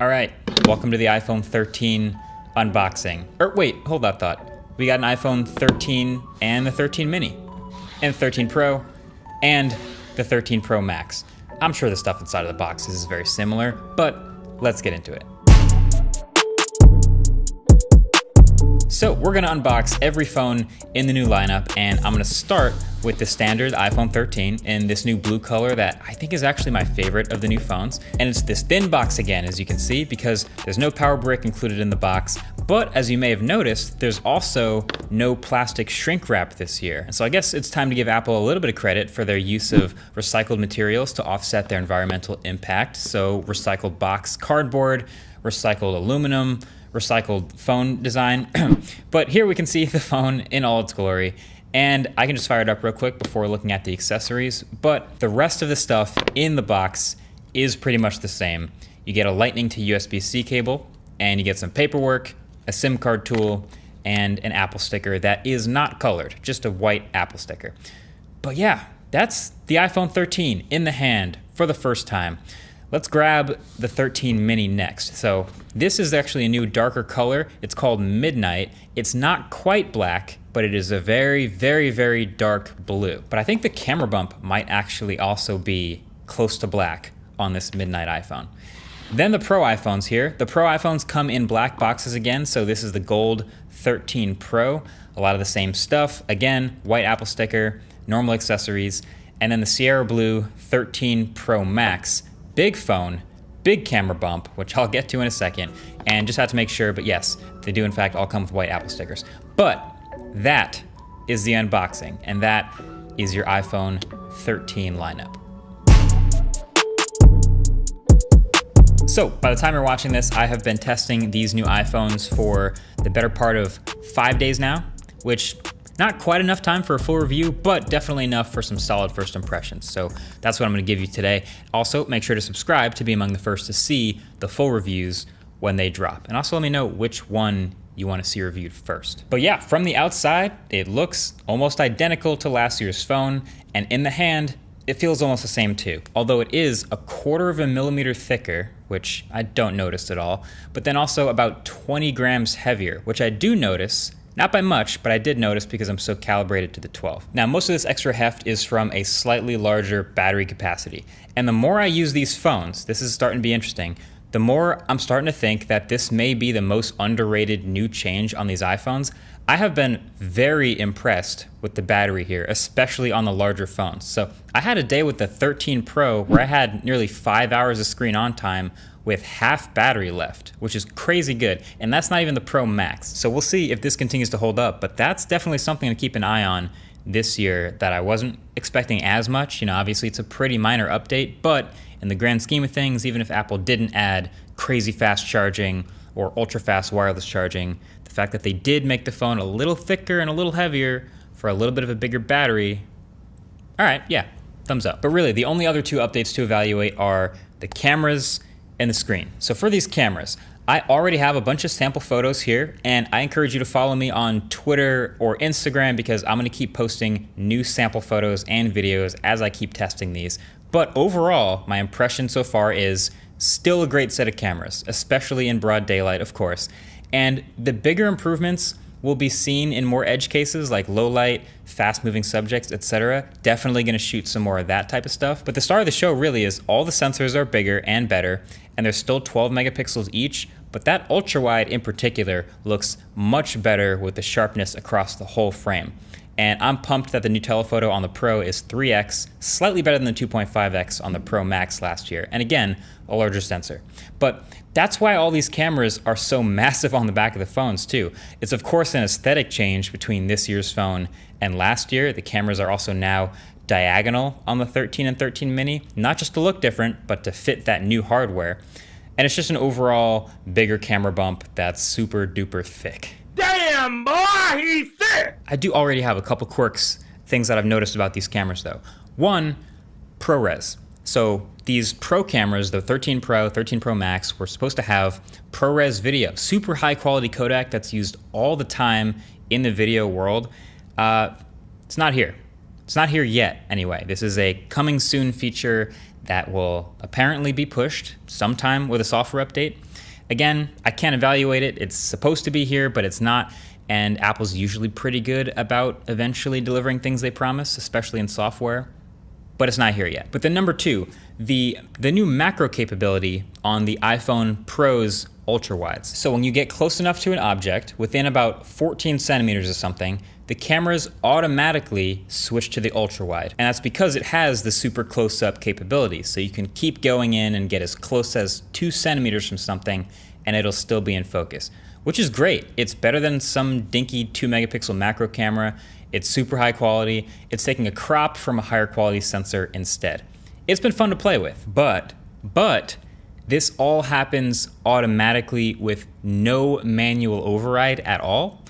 All right, welcome to the iPhone 13 unboxing. Or wait, hold that thought. We got an iPhone 13 and the 13 mini, and 13 Pro, and the 13 Pro Max. I'm sure the stuff inside of the box is very similar, but let's get into it. So we're gonna unbox every phone in the new lineup, and I'm gonna start with the standard iPhone 13 in this new blue color that I think is actually my favorite of the new phones. And it's this thin box again, as you can see, because there's no power brick included in the box. But as you may have noticed, there's also no plastic shrink wrap this year. And so I guess it's time to give Apple a little bit of credit for their use of recycled materials to offset their environmental impact. So recycled box cardboard, recycled aluminum, recycled phone design. But here we can see the phone in all its glory. And I can just fire it up real quick before looking at the accessories. But the rest of the stuff in the box is pretty much the same. You get a Lightning to USB-C cable, and you get some paperwork, a SIM card tool, and an Apple sticker that is not colored, just a white Apple sticker. But yeah, that's the iPhone 13 in the hand for the first time. Let's grab the 13 mini next. So this is actually a new darker color. It's called Midnight. It's not quite black, but it is a very, very, very dark blue. But I think the camera bump might actually also be close to black on this Midnight iPhone. Then the Pro iPhones here. The Pro iPhones come in black boxes again. So this is the gold 13 Pro. A lot of the same stuff. Again, white Apple sticker, normal accessories. And then the Sierra Blue 13 Pro Max. Big phone, big camera bump, which I'll get to in a second, and just have to make sure, but yes, they do in fact all come with white Apple stickers. But that is the unboxing, and that is your iPhone 13 lineup. So by the time you're watching this, I have been testing these new iPhones for the better part of 5 days now, which not quite enough time for a full review, but definitely enough for some solid first impressions. So that's what I'm gonna give you today. Also, make sure to subscribe to be among the first to see the full reviews when they drop. And also let me know which one you wanna see reviewed first. But yeah, from the outside, it looks almost identical to last year's phone, and in the hand, it feels almost the same too. Although it is a 1/4 millimeter thicker, which I don't notice at all, but then also about 20 grams heavier, which I do notice. Not by much, but I did notice because I'm so calibrated to the 12. Now, most of this extra heft is from a slightly larger battery capacity. And the more I use these phones, this is starting to be interesting, the more I'm starting to think that this may be the most underrated new change on these iPhones. I have been very impressed with the battery here, especially on the larger phones. So I had a day with the 13 Pro where I had nearly 5 hours of screen on time with half battery left, which is crazy good. And that's not even the Pro Max. So we'll see if this continues to hold up, but that's definitely something to keep an eye on this year that I wasn't expecting as much. You know, obviously it's a pretty minor update, but in the grand scheme of things, even if Apple didn't add crazy fast charging or ultra fast wireless charging, the fact that they did make the phone a little thicker and a little heavier for a little bit of a bigger battery, all right, yeah, thumbs up. But really, the only other two updates to evaluate are the cameras and the screen. So for these cameras, I already have a bunch of sample photos here, and I encourage you to follow me on Twitter or Instagram because I'm gonna keep posting new sample photos and videos as I keep testing these. But overall, my impression so far is still a great set of cameras, especially in broad daylight, of course. And the bigger improvements will be seen in more edge cases like low light, fast moving subjects, etc. Definitely gonna shoot some more of that type of stuff. But the star of the show really is all the sensors are bigger and better, and they're still 12 megapixels each, but that ultra wide in particular looks much better with the sharpness across the whole frame. And I'm pumped that the new telephoto on the Pro is 3x, slightly better than the 2.5x on the Pro Max last year. And again, a larger sensor. But that's why all these cameras are so massive on the back of the phones too. It's of course an aesthetic change between this year's phone and last year. The cameras are also now diagonal on the 13 and 13 mini, not just to look different, but to fit that new hardware. And it's just an overall bigger camera bump that's super duper thick. Damn, boy, he's thick! I do already have a couple quirks, things that I've noticed about these cameras though. One, ProRes. So these Pro cameras, the 13 Pro, 13 Pro Max, were supposed to have ProRes video, super high quality codec that's used all the time in the video world. It's not here. It's not here yet, anyway. This is a coming soon feature that will apparently be pushed sometime with a software update. Again, I can't evaluate it. It's supposed to be here, but it's not. And Apple's usually pretty good about eventually delivering things they promise, especially in software. But it's not here yet. But then number 2, the new macro capability on the iPhone Pro's ultra wides. So when you get close enough to an object, within about 14 centimeters or something, the cameras automatically switch to the ultra wide. And that's because it has the super close up capability. So you can keep going in and get as close as 2 centimeters from something and it'll still be in focus, which is great. It's better than some dinky 2 megapixel macro camera. It's super high quality. It's taking a crop from a higher quality sensor instead. It's been fun to play with, but this all happens automatically with no manual override at all.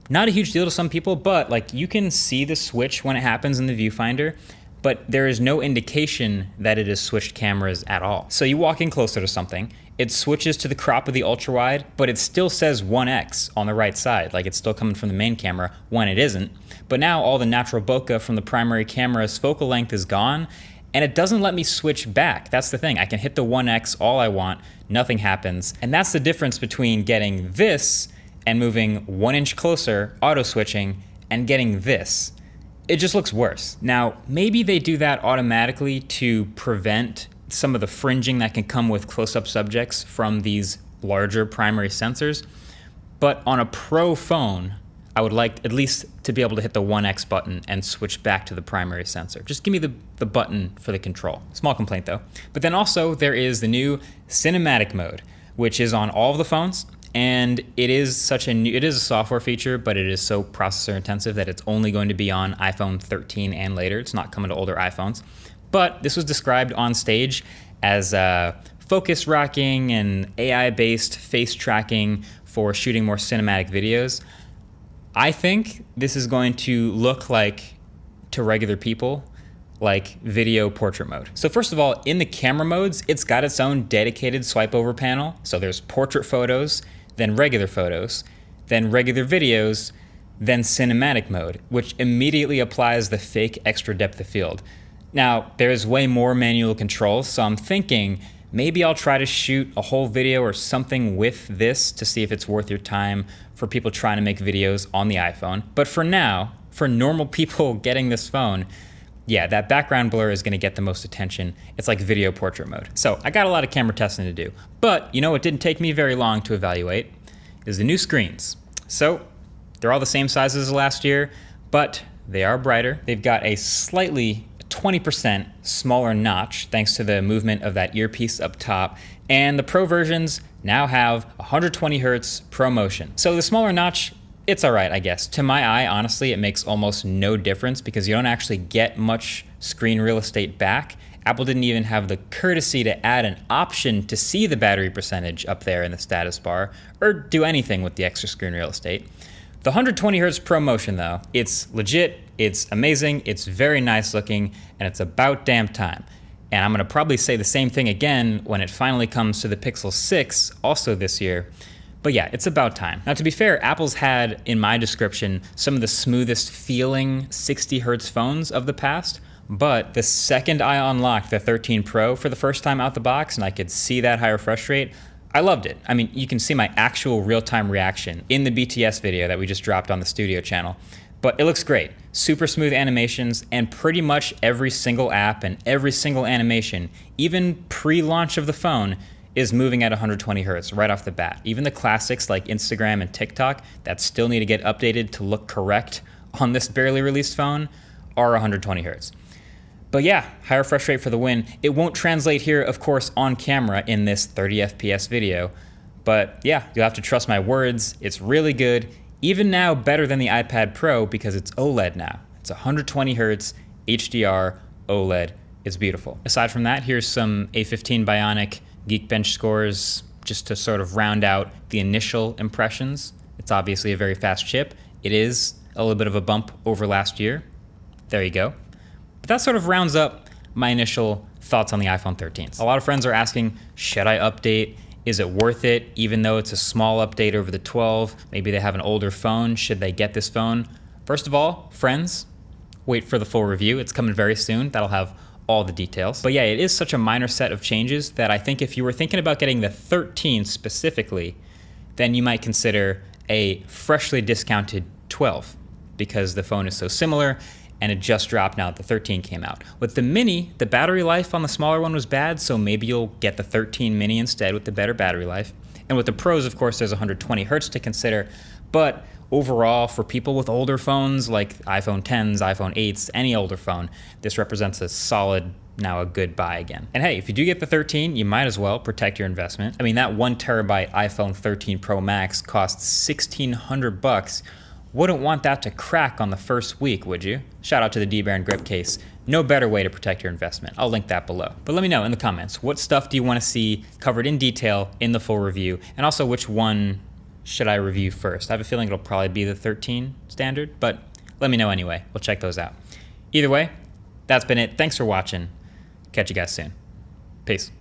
Not a huge deal to some people, but like you can see the switch when it happens in the viewfinder, but there is no indication that it has switched cameras at all. So you walk in closer to something, it switches to the crop of the ultra wide, but it still says 1x on the right side, like it's still coming from the main camera when it isn't. But now all the natural bokeh from the primary camera's focal length is gone, and it doesn't let me switch back. That's the thing. I can hit the 1x all I want, nothing happens. And that's the difference between getting this and moving 1 inch closer, auto switching, and getting this. It just looks worse. Now, maybe they do that automatically to prevent some of the fringing that can come with close-up subjects from these larger primary sensors. But on a Pro phone, I would like at least to be able to hit the 1x button and switch back to the primary sensor. Just give me the button for the control. Small complaint though. But then also there is the new cinematic mode, which is on all of the phones. And it is a software feature, but it is so processor intensive that it's only going to be on iPhone 13 and later. It's not coming to older iPhones. But this was described on stage as focus rocking and AI-based face tracking for shooting more cinematic videos. I think this is going to look like, to regular people, like video portrait mode. So first of all, in the camera modes, it's got its own dedicated swipe over panel. So there's portrait photos, then regular photos, then regular videos, then cinematic mode, which immediately applies the fake extra depth of field. Now, there's way more manual controls, so I'm thinking maybe I'll try to shoot a whole video or something with this to see if it's worth your time for people trying to make videos on the iPhone. But for now, for normal people getting this phone, yeah, that background blur is gonna get the most attention. It's like video portrait mode. So I got a lot of camera testing to do. But you know what didn't take me very long to evaluate is the new screens. So they're all the same size as last year, but they are brighter. They've got a slightly 20% smaller notch thanks to the movement of that earpiece up top. And the Pro versions now have 120 Hertz ProMotion. So the smaller notch, it's all right, I guess. To my eye, honestly, it makes almost no difference because you don't actually get much screen real estate back. Apple didn't even have the courtesy to add an option to see the battery percentage up there in the status bar or do anything with the extra screen real estate. The 120 Hertz ProMotion though, it's legit, it's amazing, it's very nice looking, and it's about damn time. And I'm gonna probably say the same thing again when it finally comes to the Pixel 6, also this year. But yeah, it's about time. Now to be fair, Apple's had, in my description, some of the smoothest feeling 60 Hertz phones of the past, but the second I unlocked the 13 Pro for the first time out the box and I could see that high refresh rate, I loved it. I mean, you can see my actual real-time reaction in the BTS video that we just dropped on the studio channel. But it looks great. Super smooth animations, and pretty much every single app and every single animation, even pre-launch of the phone, is moving at 120 Hertz right off the bat. Even the classics like Instagram and TikTok that still need to get updated to look correct on this barely released phone are 120 Hertz. But yeah, high refresh rate for the win. It won't translate here, of course, on camera in this 30 FPS video. But yeah, you'll have to trust my words. It's really good. Even now, better than the iPad Pro because it's OLED now. It's 120 Hertz, HDR, OLED. It's beautiful. Aside from that, here's some A15 Bionic Geekbench scores just to sort of round out the initial impressions. It's obviously a very fast chip. It is a little bit of a bump over last year. There you go. But that sort of rounds up my initial thoughts on the iPhone 13. A lot of friends are asking, should I update? Is it worth it? Even though it's a small update over the 12, maybe they have an older phone, should they get this phone? First of all, friends, wait for the full review. It's coming very soon. That'll have all the details. But yeah, it is such a minor set of changes that I think if you were thinking about getting the 13 specifically, then you might consider a freshly discounted 12 because the phone is so similar and it just dropped now that the 13 came out. With the mini, the battery life on the smaller one was bad, so maybe you'll get the 13 mini instead with the better battery life. And with the Pros, of course, there's 120 hertz to consider, but overall, for people with older phones like iPhone 10s, iPhone 8s, any older phone, this represents a solid, now a good buy again. And hey, if you do get the 13, you might as well protect your investment. I mean, that 1 terabyte iPhone 13 Pro Max costs $1,600. Wouldn't want that to crack on the first week, would you? Shout out to the D-Baron grip case. No better way to protect your investment. I'll link that below. But let me know in the comments, what stuff do you want to see covered in detail in the full review? And also, which one should I review first? I have a feeling it'll probably be the 13 standard, but let me know anyway. We'll check those out. Either way, that's been it. Thanks for watching. Catch you guys soon. Peace.